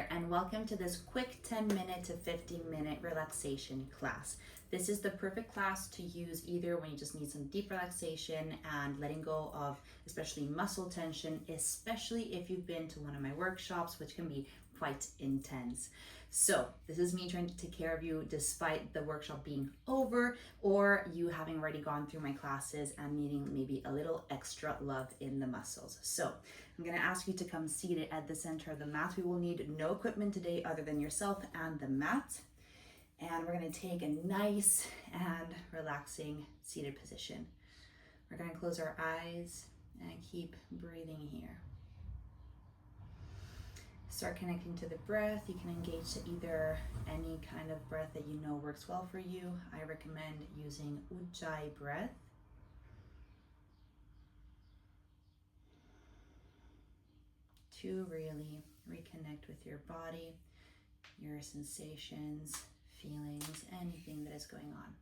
there, and welcome to this quick 10-minute to 15-minute relaxation class. This is the perfect class to use either when you just need some deep relaxation and letting go of especially muscle tension, especially if you've been to one of my workshops, which can be quite intense. So this is me trying to take care of you despite the workshop being over or you having already gone through my classes and needing maybe a little extra love in the muscles. So I'm going to ask you to come seated at the center of the mat. We will need no equipment today other than yourself and the mat. And we're going to take a nice and relaxing seated position. We're going to close our eyes and keep breathing here. Start connecting to the breath. You can engage to either any kind of breath that you know works well for you. I recommend using Ujjayi breath. To really reconnect with your body, your sensations, feelings, anything that is going on.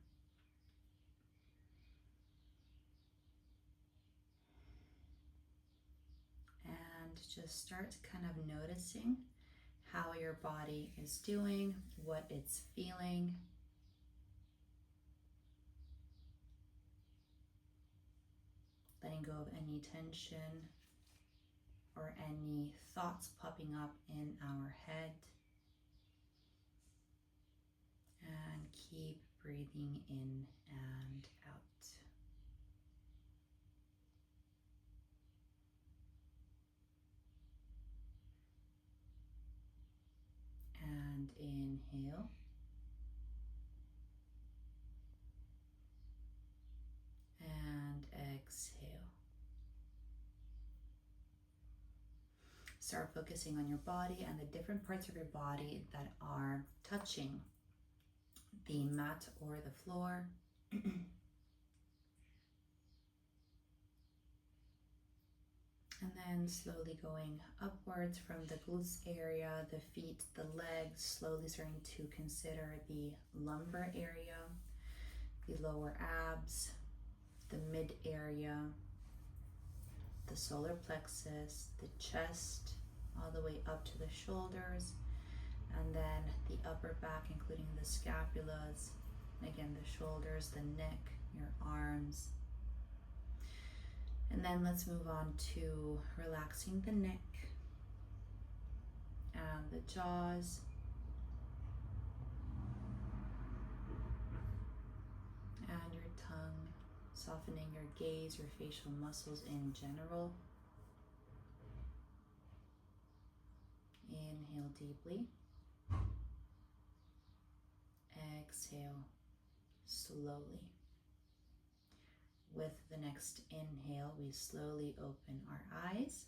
And just start kind of noticing how your body is doing, what it's feeling. Letting go of any tension or any thoughts popping up in our head. And keep breathing in and out. And inhale. And exhale. Start focusing on your body and the different parts of your body that are touching the mat or the floor. And then slowly going upwards from the glutes area, the feet, the legs, slowly starting to consider the lumbar area, the lower abs, the mid area, the solar plexus, the chest, all the way up to the shoulders, and then the upper back, including the scapulas, again, the shoulders, the neck, your arms. And then let's move on to relaxing the neck and the jaws. And your tongue, softening your gaze, your facial muscles in general. Inhale deeply. Exhale slowly. With the next inhale, we slowly open our eyes.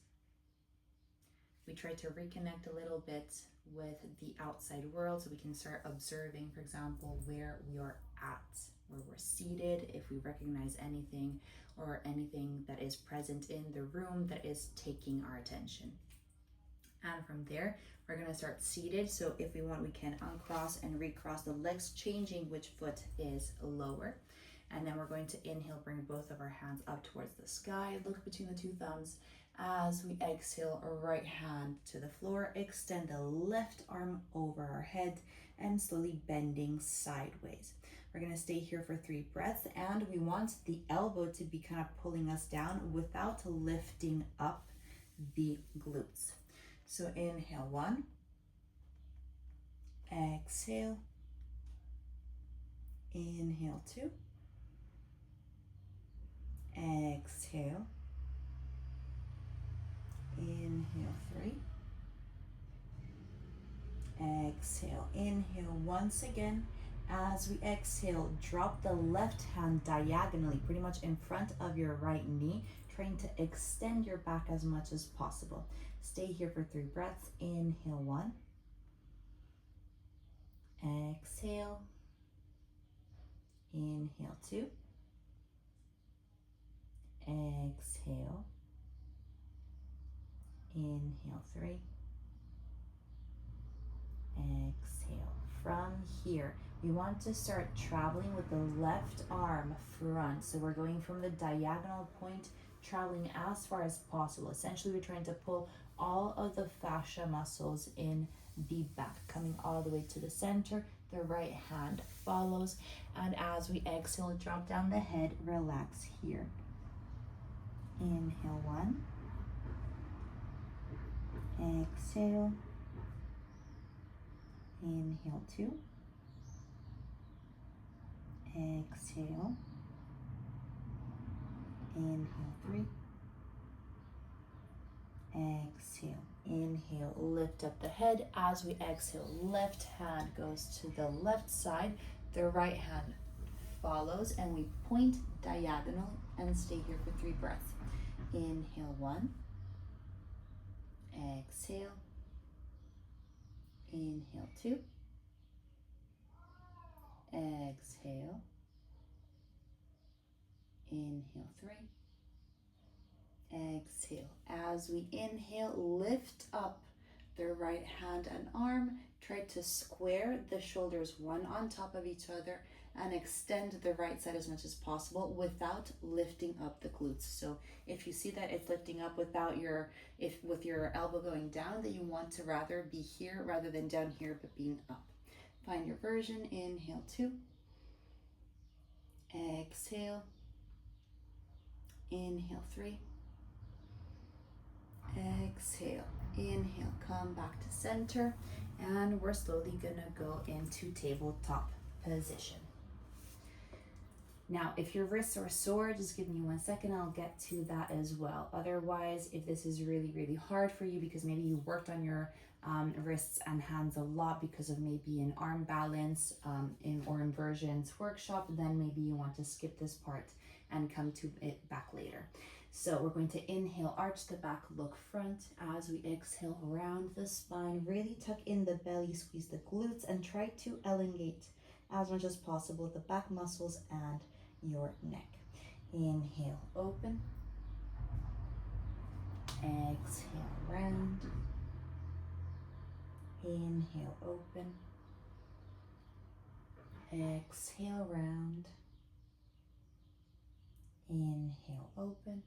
We try to reconnect a little bit with the outside world so we can start observing, for example, where we are at, where we're seated, if we recognize anything or anything that is present in the room that is taking our attention. And from there, we're going to start seated. So if we want, we can uncross and recross the legs, changing which foot is lower. And then we're going to inhale, bring both of our hands up towards the sky, look between the two thumbs. As we exhale, right hand to the floor, extend the left arm over our head and slowly bending sideways. We're going to stay here for 3 breaths, and we want the elbow to be kind of pulling us down without lifting up the glutes. So inhale 1, exhale, inhale 2, exhale, inhale 3, exhale, inhale once again. As we exhale, drop the left hand diagonally, pretty much in front of your right knee, trying to extend your back as much as possible. Stay here for 3 breaths. Inhale 1, exhale, inhale 2, exhale, inhale 3, exhale. From here, we want to start traveling with the left arm front. So we're going from the diagonal point, traveling as far as possible. Essentially, we're trying to pull all of the fascia muscles in the back, coming all the way to the center. The right hand follows, and as we exhale, drop down the head, relax here. Inhale 1, exhale, inhale 2, exhale, inhale 3, exhale, inhale, lift up the head. As we exhale, left hand goes to the left side, the right hand follows, and we point diagonal and stay here for 3 breaths. Inhale 1, exhale, inhale 2, exhale, inhale 3, exhale. As we inhale, lift up the right hand and arm. Try to square the shoulders one on top of each other and extend the right side as much as possible without lifting up the glutes. So if you see that it's lifting up without with your elbow going down, that you want to rather be here rather than down here, but being up. Find your version. Inhale 2, exhale, inhale 3, exhale, inhale, come back to center, and we're slowly gonna go into tabletop position. Now, if your wrists are sore, just give me 1 second, I'll get to that as well. Otherwise, if this is really, really hard for you because maybe you worked on your wrists and hands a lot because of maybe an arm balance or inversions workshop, then maybe you want to skip this part and come to it back later. So we're going to inhale, arch the back, look front. As we exhale, round the spine, really tuck in the belly, squeeze the glutes, and try to elongate as much as possible the back muscles and your neck. Inhale, open. Exhale, round. Inhale, open. Exhale, round. Inhale, open.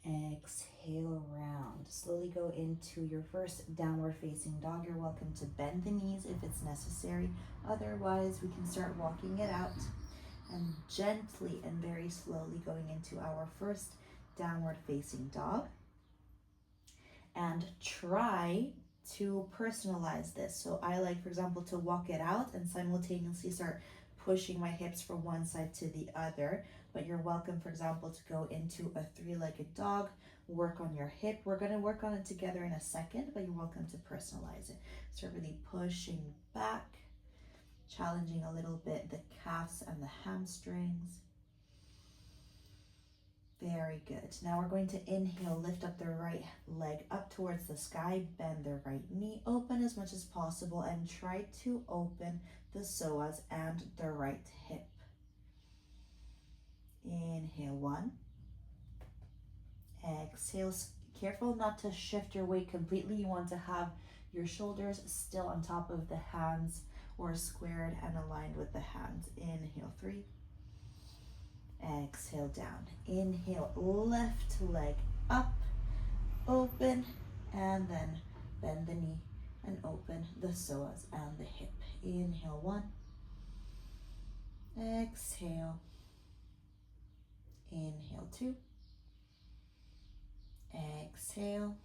Exhale, round. Slowly go into your first downward facing dog. You're welcome to bend the knees if it's necessary. Otherwise, we can start walking it out and gently and very slowly going into our first downward facing dog. And try to personalize this. So I like, for example, to walk it out and simultaneously start pushing my hips from one side to the other. But you're welcome, for example, to go into a 3-legged dog, work on your hip. We're going to work on it together in a second, but you're welcome to personalize it. So really pushing back, challenging a little bit the calves and the hamstrings. Very good. Now we're going to inhale, lift up the right leg up towards the sky, bend the right knee, open as much as possible, and try to open the psoas and the right hip. Inhale 1, exhale. Careful not to shift your weight completely. You want to have your shoulders still on top of the hands or squared and aligned with the hands. Inhale 3, exhale down. Inhale, left leg up, open, and then bend the knee and open the psoas and the hip. Inhale 1, exhale, inhale 2, exhale,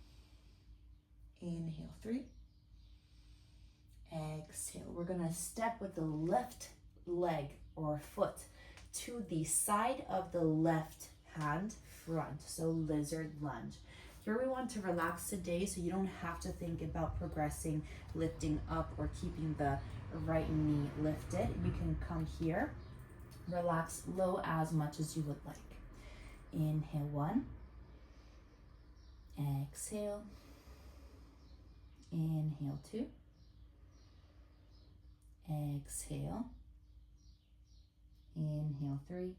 inhale 3, exhale. We're gonna step with the left leg or foot to the side of the left hand front, so lizard lunge. Here we want to relax today, so you don't have to think about progressing, lifting up, or keeping the right knee lifted. You can come here, relax low as much as you would like. Inhale 1, exhale, inhale 2, exhale, inhale 3,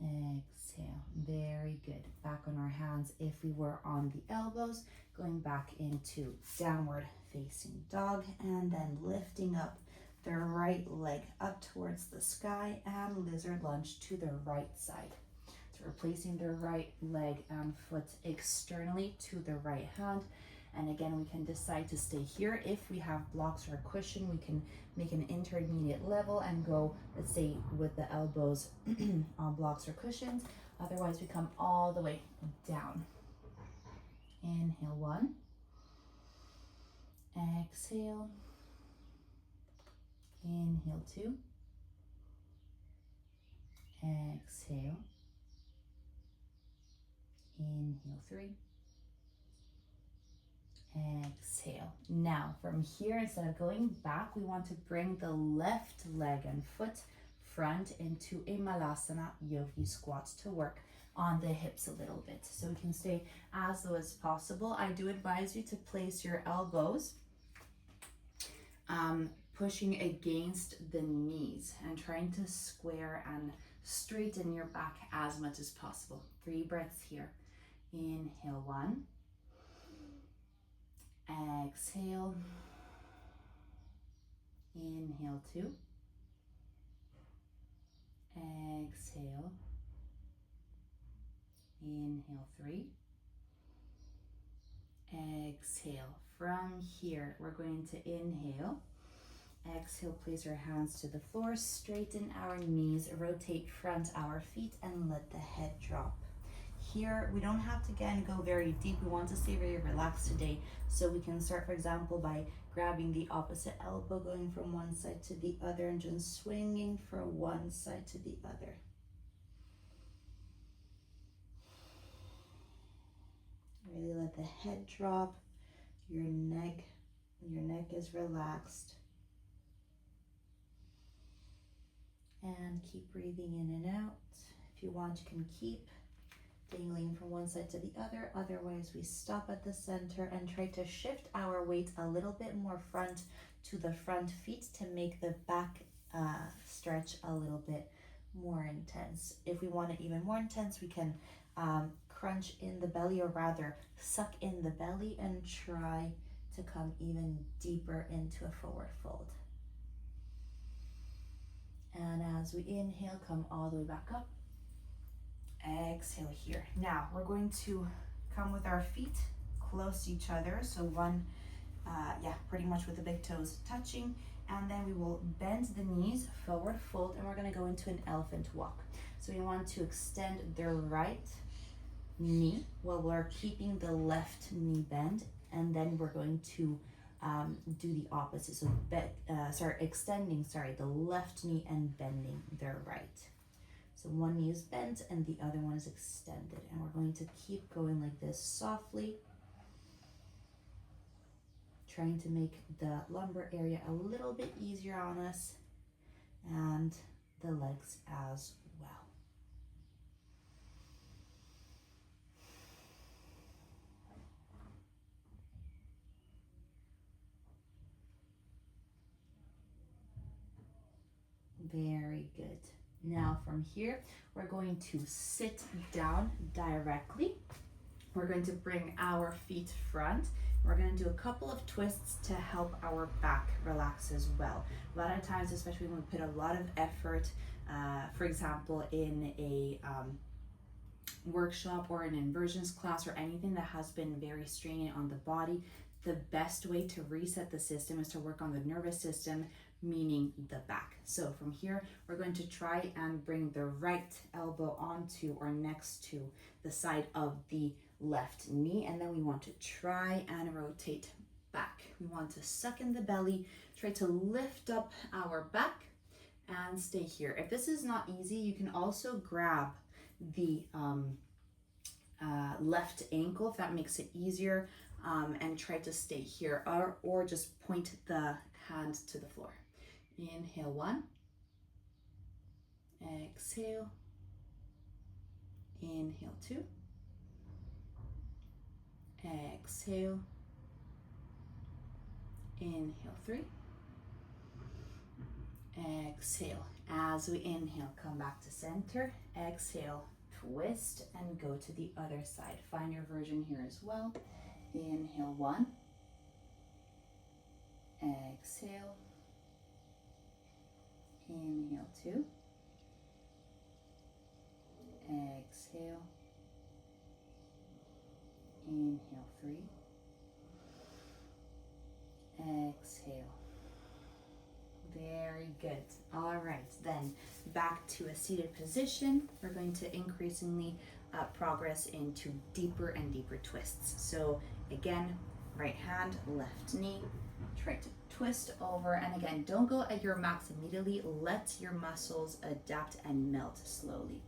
exhale. Very good. Back on our hands if we were on the elbows, going back into downward facing dog, and then lifting up the right leg up towards the sky and lizard lunge to the right side. So We're placing the right leg and foot externally to the right hand. And again, we can decide to stay here. If we have blocks or a cushion, we can make an intermediate level and go, let's say, with the elbows on blocks or cushions. Otherwise, we come all the way down. Inhale, 1. Exhale. Inhale, 2. Exhale. Inhale, 3. Exhale. Now from here, instead of going back, we want to bring the left leg and foot front into a Malasana Yogi squat to work on the hips a little bit. So we can stay as low as possible. I do advise you to place your elbows pushing against the knees and trying to square and straighten your back as much as possible. 3 breaths here. Inhale, 1. Exhale. Inhale, 2. Exhale. Inhale, 3. Exhale. From here, we're going to inhale. Exhale, place your hands to the floor, straighten our knees, rotate front our feet, and let the head drop. Here, we don't have to, again, go very deep. We want to stay very relaxed today. So we can start, for example, by grabbing the opposite elbow, going from one side to the other, and just swinging from one side to the other. Really let the head drop. Your neck is relaxed. And keep breathing in and out. If you want, you can keep dangling from one side to the other. Otherwise, we stop at the center and try to shift our weight a little bit more front to the front feet to make the back stretch a little bit more intense. If we want it even more intense, we can crunch in the belly, or rather suck in the belly and try to come even deeper into a forward fold. And as we inhale, come all the way back up. Exhale here. Now we're going to come with our feet close to each other. So one, pretty much with the big toes touching. And then we will bend the knees, forward fold, and we're going to go into an elephant walk. So we want to extend the right knee while we're keeping the left knee bent. And then we're going to do the opposite. So extending the left knee and bending the right. So one knee is bent and the other one is extended. And we're going to keep going like this softly, trying to make the lumbar area a little bit easier on us and the legs as well. Very good. Now from here, we're going to sit down directly. We're going to bring our feet front. We're going to do a couple of twists to help our back relax as well. A lot of times, especially when we put a lot of effort, for example, in a workshop or an inversions class or anything that has been very straining on the body, the best way to reset the system is to work on the nervous system, meaning the back. So from here, we're going to try and bring the right elbow onto or next to the side of the left knee, and then we want to try and rotate back. We want to suck in the belly, try to lift up our back and stay here. If this is not easy, you can also grab the left ankle if that makes it easier, and try to stay here, or just point the hand to the floor. Inhale, 1. Exhale. Inhale, 2. Exhale. Inhale, 3. Exhale. As we inhale, come back to center. Exhale, twist and go to the other side. Find your version here as well. Inhale, 1. Exhale. Inhale, 2. Exhale. Exhale. Inhale 3. Exhale. Very good. All right, then back to a seated position. We're going to increasingly progress into deeper and deeper twists. So again, right hand, left knee, try to twist over, and again, don't go at your max immediately. Let your muscles adapt and melt slowly.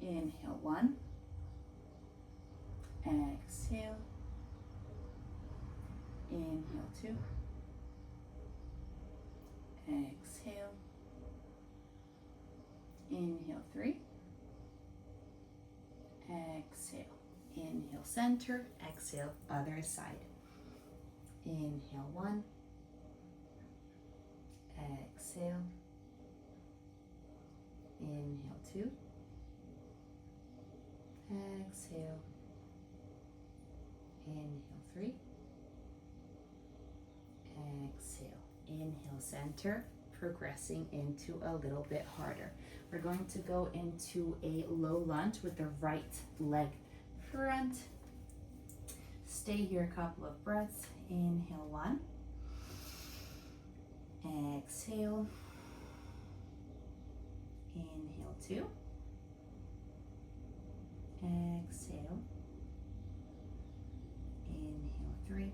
Inhale 1. Exhale. Inhale 2. Exhale. Inhale 3. Exhale. Inhale center. Exhale other side. Inhale 1. Exhale. Inhale 2. Exhale. Inhale 3. Exhale. Inhale center, progressing into a little bit harder. We're going to go into a low lunge with the right leg front. Stay here a couple of breaths. Inhale 1. Exhale. Inhale 2. Exhale. Inhale 3.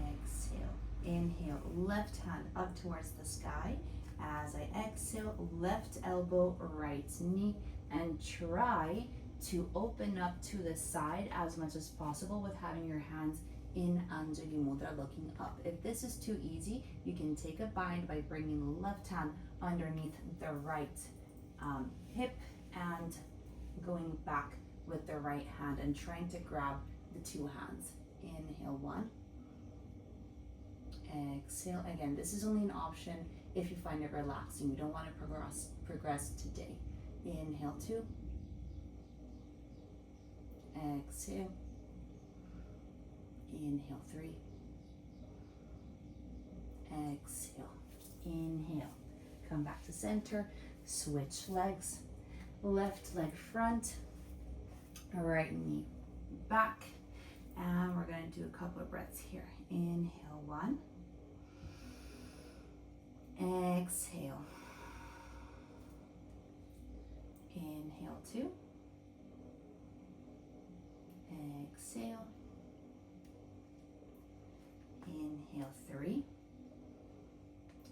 Exhale. Inhale, left hand up towards the sky. As I exhale, left elbow, right knee, and try to open up to the side as much as possible with having your hands in Anjali Mudra looking up. If this is too easy, you can take a bind by bringing the left hand underneath the right hip and going back with the right hand and trying to grab the two hands. Inhale 1. Exhale. Again, this is only an option if you find it relaxing. You don't want to progress today. Inhale 2. Exhale. Inhale 3. Exhale. Inhale. Come back to center. Switch legs. Left leg front. Right knee back. And we're going to do a couple of breaths here. Inhale 1. Exhale. Inhale 2. Exhale. Inhale 3.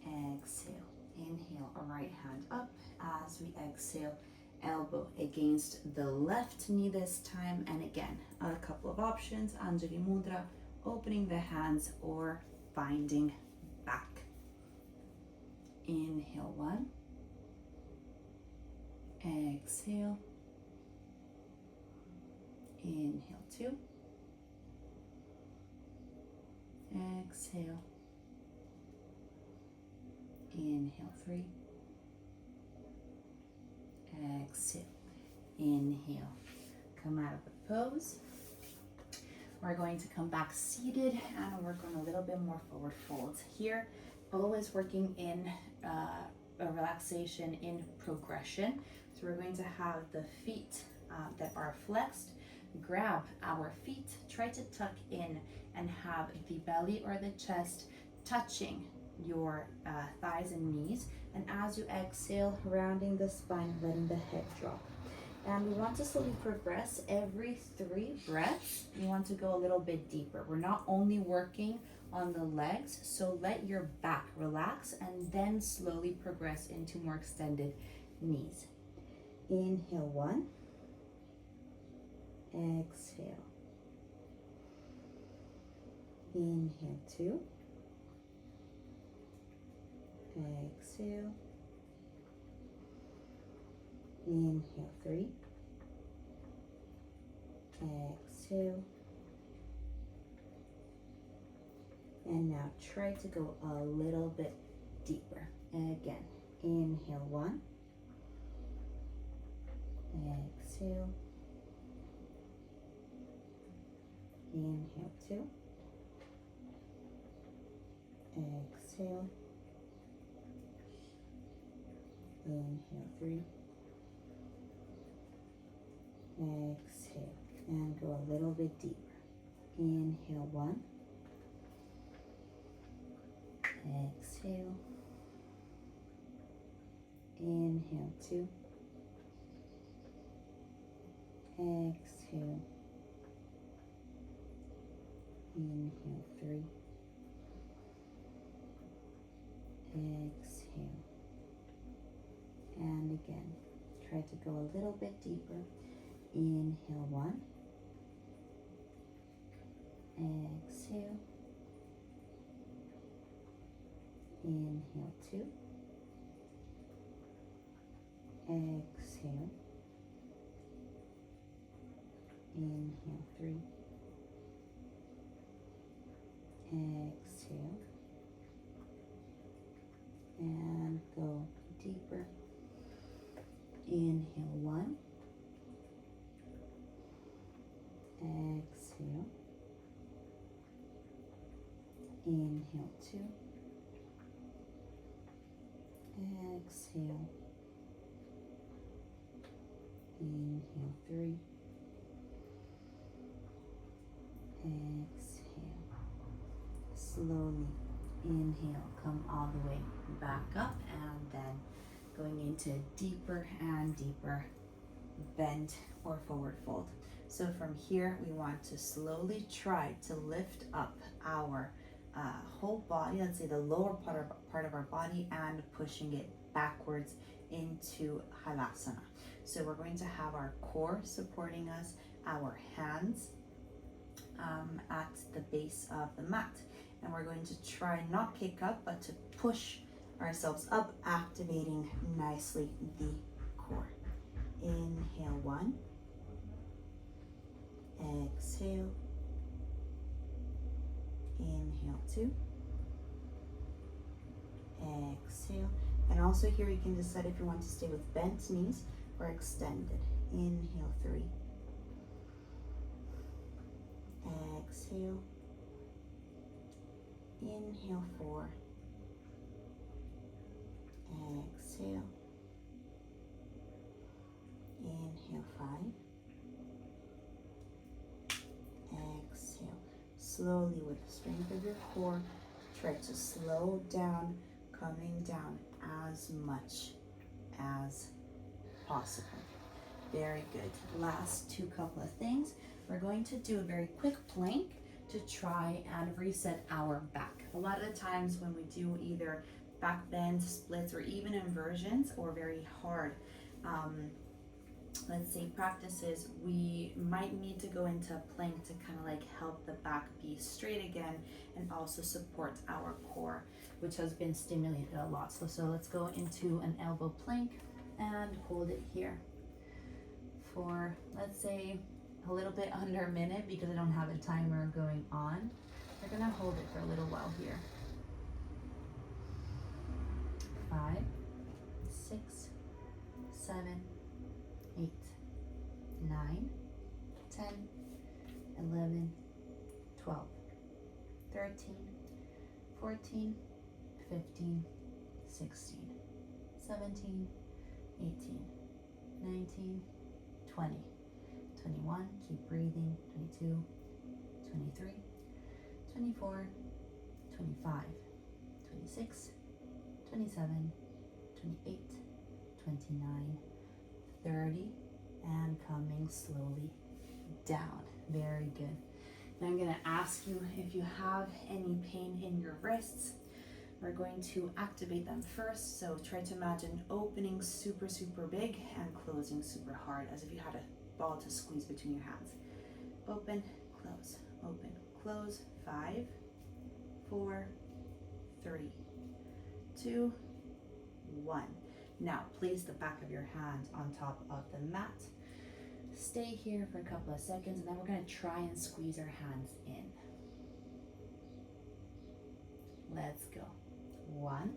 Exhale. Inhale, a right hand up as we exhale. Elbow against the left knee this time. And again, a couple of options. Anjali Mudra, opening the hands or finding back. Inhale 1. Exhale. Inhale 2. Exhale. Inhale 3. Exhale. Inhale. Come out of the pose. We're going to come back seated and work on a little bit more forward folds here. Always working in a relaxation in progression. So we're going to have the feet that are flexed. Grab our feet, try to tuck in and have the belly or the chest touching your thighs and knees. And as you exhale, rounding the spine, letting the head drop. And we want to slowly progress. Every 3 breaths, you want to go a little bit deeper. We're not only working on the legs, so let your back relax and then slowly progress into more extended knees. Inhale 1. Exhale. Inhale 2. Exhale. Inhale 3. Exhale. And now try to go a little bit deeper. And again, inhale 1. Exhale. Inhale 2. Exhale. Inhale 3. exhale, and go a little bit deeper. Inhale 1, exhale, inhale 2, exhale, inhale 3, exhale, and again, try to go a little bit deeper. Inhale 1, exhale, inhale 2, exhale, inhale 3, exhale, and go deeper. Inhale 1, exhale, inhale 2, exhale, inhale 3, exhale. Slowly inhale, come all the way back up, and then going into deeper and deeper bend or forward fold. So from here, we want to slowly try to lift up our whole body, let's say the lower part of our body, and pushing it backwards into Halasana. So we're going to have our core supporting us, our hands at the base of the mat. And we're going to try not kick up, but to push ourselves up, activating nicely the core. Inhale 1, exhale, inhale 2, exhale. And also here you can decide if you want to stay with bent knees or extended. Inhale 3, exhale, inhale 4, exhale, inhale 5, exhale. Slowly, with the strength of your core, try to slow down, coming down as much as possible. Very good. Last two couple of things. We're going to do a very quick plank to try and reset our back. A lot of the times when we do either back bends, splits, or even inversions, or very hard, let's say practices, we might need to go into a plank to kind of like help the back be straight again and also support our core, which has been stimulated a lot. So let's go into an elbow plank and hold it here for, let's say, a little bit under a minute, because I don't have a timer going on. We're gonna hold it for a little while here. 5, 6, 7, 8, 9, 10, 11, 12, 13, 14, 15, 16, 17, 18, 19, 20, 21, keep breathing, 22, 23, 24, 25, 26, 27, 28, 29, 30, and coming slowly down. Very good. Now I'm going to ask you if you have any pain in your wrists. We're going to activate them first. So try to imagine opening super, super big and closing super hard, as if you had a ball to squeeze between your hands. Open, close, open, close. 5, 4, 3, 2, 1. Now place the back of your hand on top of the mat. Stay here for a couple of seconds, and then we're going to try and squeeze our hands in. Let's go. 1,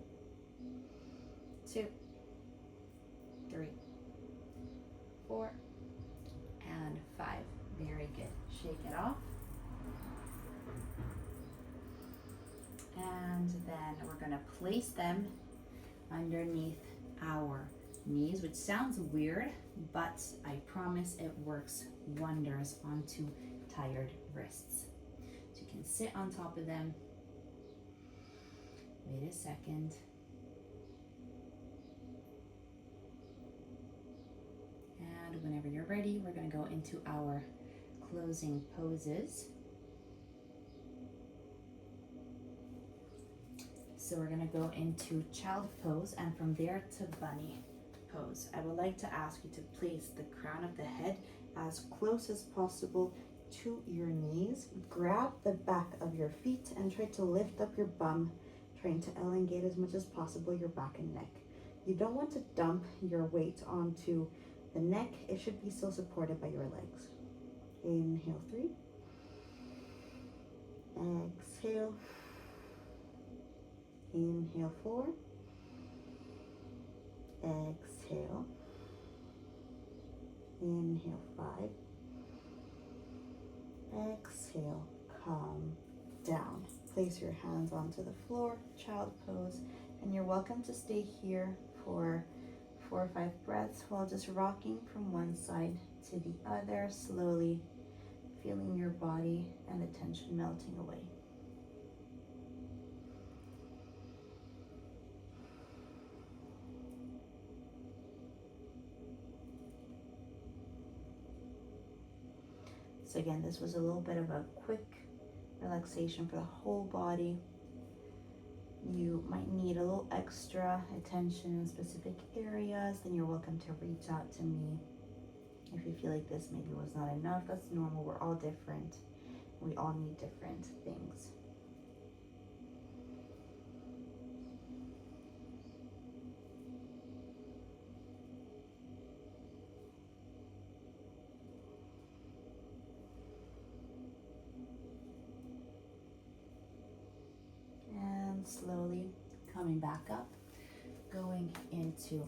2, 3, 4, and 5. Very good. Shake it off. And then we're going to place them underneath our knees, which sounds weird, but I promise it works wonders onto tired wrists. So you can sit on top of them. Wait a second. And whenever you're ready, we're going to go into our closing poses. So we're going to go into child pose, and from there to bunny pose. I would like to ask you to place the crown of the head as close as possible to your knees. Grab the back of your feet and try to lift up your bum, trying to elongate as much as possible your back and neck. You don't want to dump your weight onto the neck. It should be still supported by your legs. Inhale 3. Exhale. Inhale 4. Exhale. Inhale 5. Exhale. Calm down. Place your hands onto the floor, child pose, and you're welcome to stay here for 4 or 5 breaths while just rocking from one side to the other, slowly feeling your body and the tension melting away. So again, this was a little bit of a quick relaxation for the whole body. You might need a little extra attention in specific areas, then you're welcome to reach out to me. If you feel like this maybe was not enough, that's normal. We're all different. We all need different things. Slowly coming back up, going into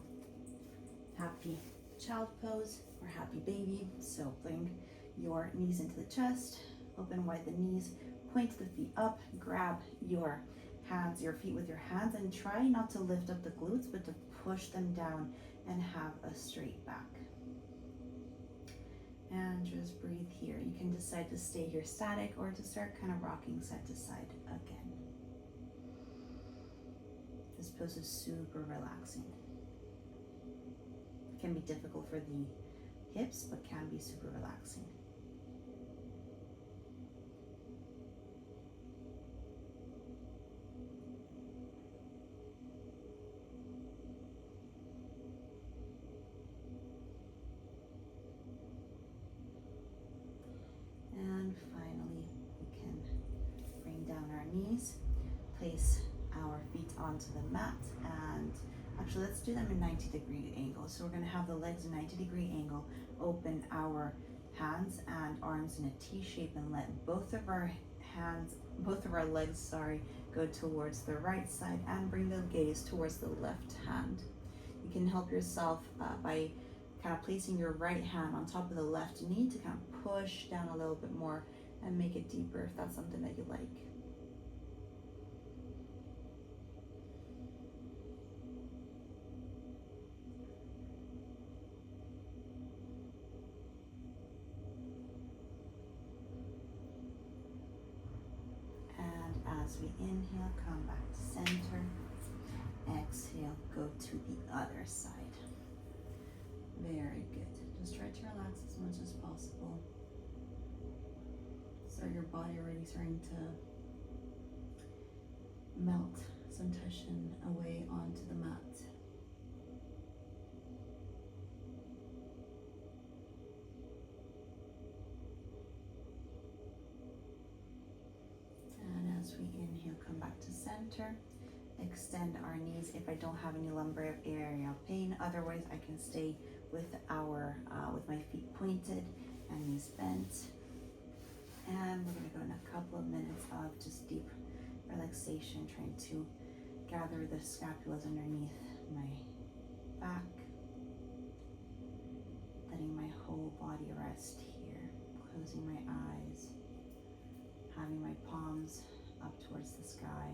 happy child pose or happy baby. So bring your knees into the chest, open wide the knees, point the feet up, grab your hands, your feet with your hands, and try not to lift up the glutes, but to push them down and have a straight back. And just breathe here. You can decide to stay here static or to start kind of rocking side to side again. This pose is super relaxing. It can be difficult for the hips, but can be super relaxing. And finally, we can bring down our knees, place our feet onto the mat, and actually let's do them in 90-degree angle. So we're going to have the legs in 90-degree angle, open our hands and arms in a T shape, and let both of our legs, go towards the right side, and bring the gaze towards the left hand. You can help yourself by kind of placing your right hand on top of the left knee to kind of push down a little bit more and make it deeper if that's something that you like. As we inhale, come back to center. Exhale, go to the other side. Very good. Just try to relax as much as possible. So your body already starting to melt some tension away onto the mat. As we inhale, come back to center. Extend our knees if I don't have any lumbar area pain. Otherwise, I can stay with with my feet pointed and knees bent. And we're going to go in a couple of minutes of just deep relaxation, trying to gather the scapulas underneath my back, letting my whole body rest here, closing my eyes, having my palms up towards the sky.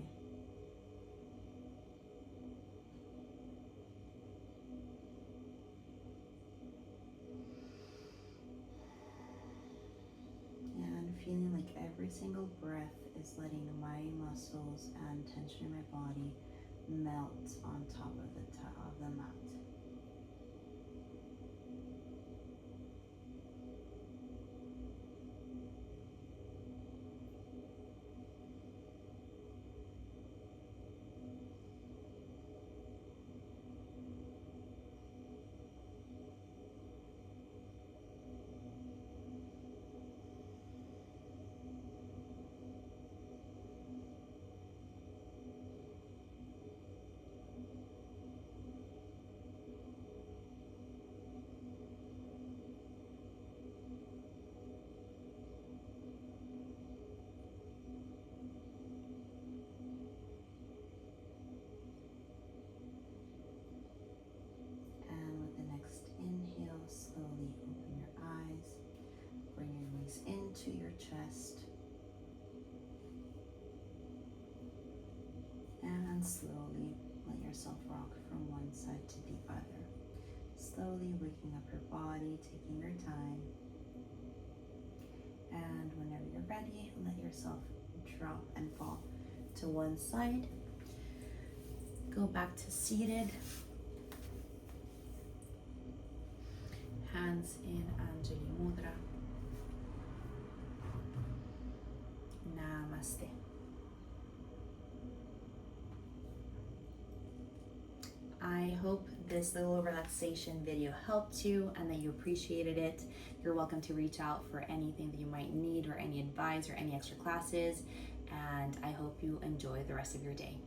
feeling like every single breath is letting my muscles and tension in my body melt on top of the mat. Slowly open your eyes, bring your knees into your chest, and slowly let yourself rock from one side to the other. Slowly waking up your body, taking your time, and whenever you're ready, let yourself drop and fall to one side. Go back to seated. Hands in Anjali Mudra. Namaste. I hope this little relaxation video helped you and that you appreciated it. You're welcome to reach out for anything that you might need or any advice or any extra classes. And I hope you enjoy the rest of your day.